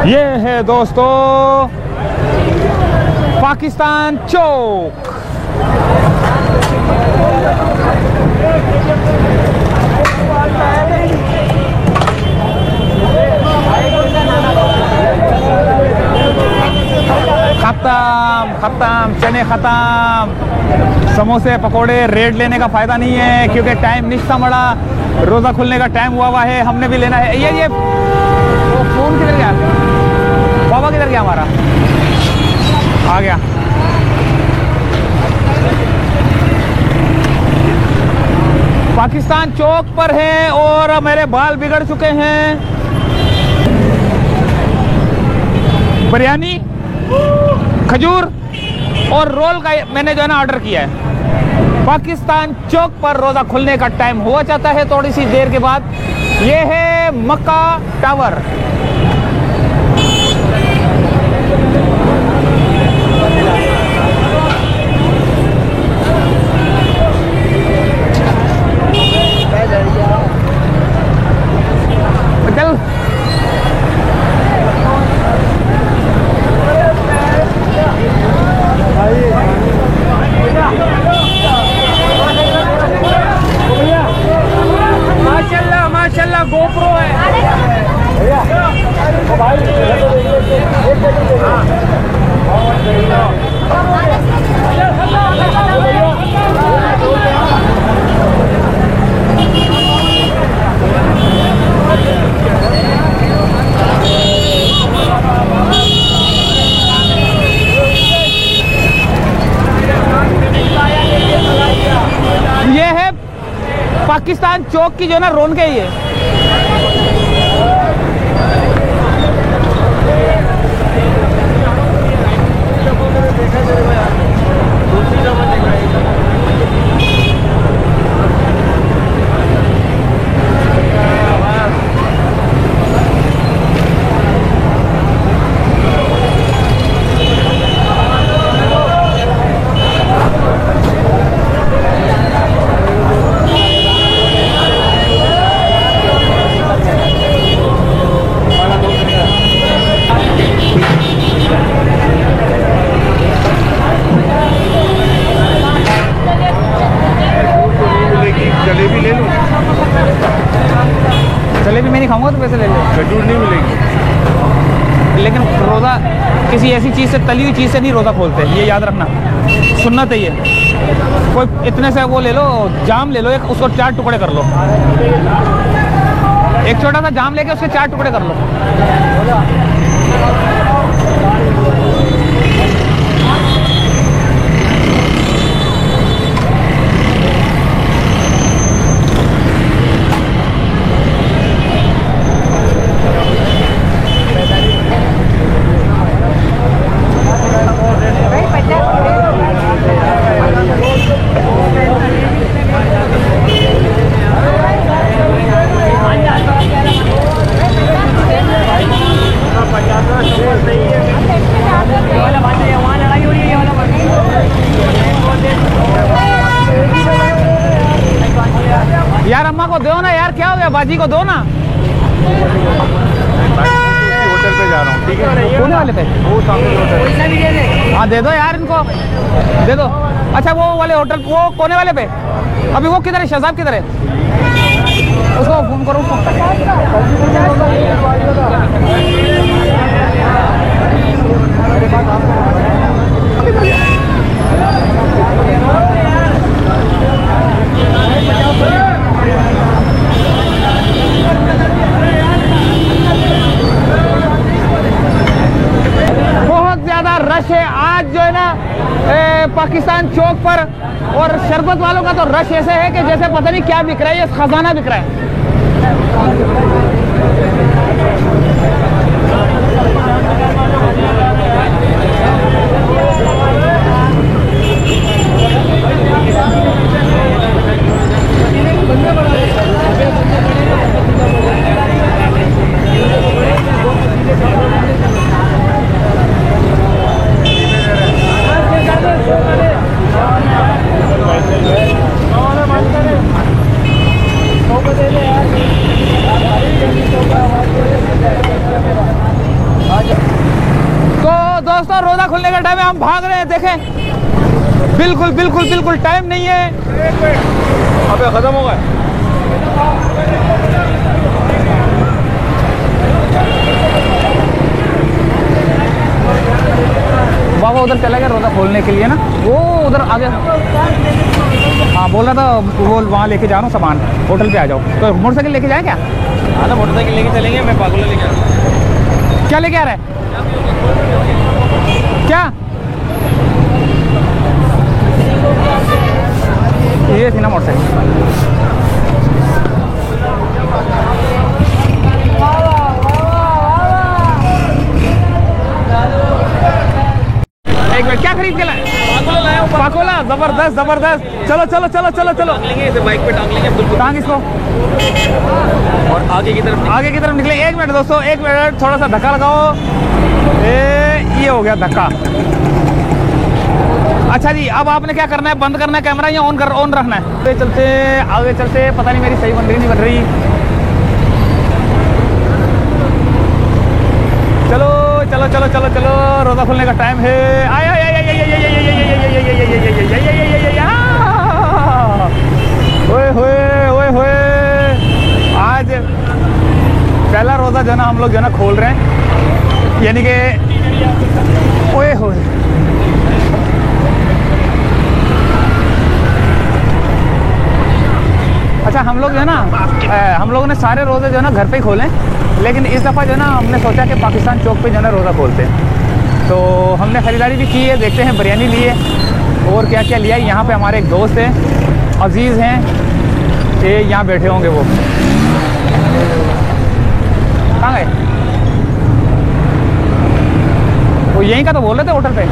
ये है दोस्तों पाकिस्तान चौक। खत्म चने खत्म, समोसे पकोड़े रेट लेने का फायदा नहीं है क्योंकि टाइम निश्चित मड़ा, रोजा खुलने का टाइम हुआ है, हमने भी लेना है। ये वो फोन किधर गया, बाबा किधर गया हमारा, आ गया। पाकिस्तान चौक पर है और मेरे बाल बिगड़ चुके हैं। बिरयानी, खजूर और रोल का मैंने जो है ना ऑर्डर किया है। पाकिस्तान चौक पर रोजा खुलने का टाइम हो जाता है थोड़ी सी देर के बाद। ये है मक्का टावर। चल माशाल्लाह माशाल्लाह गोप्रो है। ये है पाकिस्तान चौक की जो है ना रौनक है ये। जलेबी मैं नहीं खाऊंगा तो पैसे ले लो। खजूर नहीं मिलेगी, लेकिन रोज़ा किसी ऐसी चीज़ से, तली हुई चीज़ से नहीं रोज़ा खोलते, ये याद रखना, सुन्नत है ये। कोई इतने से वो ले लो, जाम ले लो एक, उसको 4 टुकड़े कर लो, एक छोटा सा जाम लेके उसके 4 टुकड़े कर लो। यार अम्मा को दो ना यार, क्या हो गया, बाजी को दो ना। होटल पे जा रहा हूँ, ठीक है? कोने वाले पे? वो सामने होटल। हाँ दे दो यार इनको, दे दो। अच्छा वो वाले होटल, वो कोने वाले पे, अभी वो किधर है, शहजाब किधर है, उसको फोन करो उसको। बहुत ज्यादा रश है आज जो है ना पाकिस्तान चौक पर, और शरबत वालों का तो रश ऐसे है कि जैसे पता नहीं क्या बिक रहा है, ये खजाना बिक रहा है। ठंडा में हम भाग रहे हैं, देखें बिल्कुल बिल्कुल बिल्कुल टाइम नहीं है। अबे खत्म हो गया। बाबा उधर चला गया रोज़ा खोलने के लिए ना, वो उधर आ गया। हाँ बोल रहा था वो वहाँ लेके जा रहा हूँ सामान, होटल पे आ जाओ। तो मोटरसाइकिल लेके जाए क्या? हाँ ना, मोटरसाइकिल लेके चलेंगे, मैं पागल लेके आ रहा हूँ। क्या लेके आ रहा है? क्या ये थी ना मोटरसाइकिल। एक मिनट, क्या खरीद के लाए? पागल लाया हूँ। पाकोला, जबरदस्त जबरदस्त। चलो चलो चलो चलो चलो, टांग लेंगे इसे, बाइक पे टांग लेंगे बिल्कुल। टांग इसको और आगे की तरफ निकले। एक मिनट दोस्तों, एक मिनट, थोड़ा सा धक्का लगाओ। ये हो गया धक्का। अच्छा जी, अब आपने क्या करना है? बंद करना है कैमरा या ऑन रखना है? आगे चलते, पता नहीं मेरी सही बन रही नहीं बन रही। चलो चलो चलो चलो चलो, रोज़ा खुलने का टाइम है। ओए होए, आज पहला रोज़ा जो है ना हम लोग जो है ना खोल रहे हैं, यानी कि ओए होए। अच्छा, हम लोग जो है ना हम लोगों ने सारे रोज़े जो है ना घर पे ही खोले, लेकिन इस दफ़ा जो है ना हमने सोचा कि पाकिस्तान चौक पे जो है ना रोज़ा खोलते हैं। तो हमने ख़रीदारी भी की है, देखते हैं, बिरयानी ली है और क्या क्या लिया है। यहाँ पे हमारे एक दोस्त हैं, अजीज़ हैं, ये यहाँ बैठे होंगे। वो कहाँ गए? वो यहीं का तो बोल रहे थे होटल पे।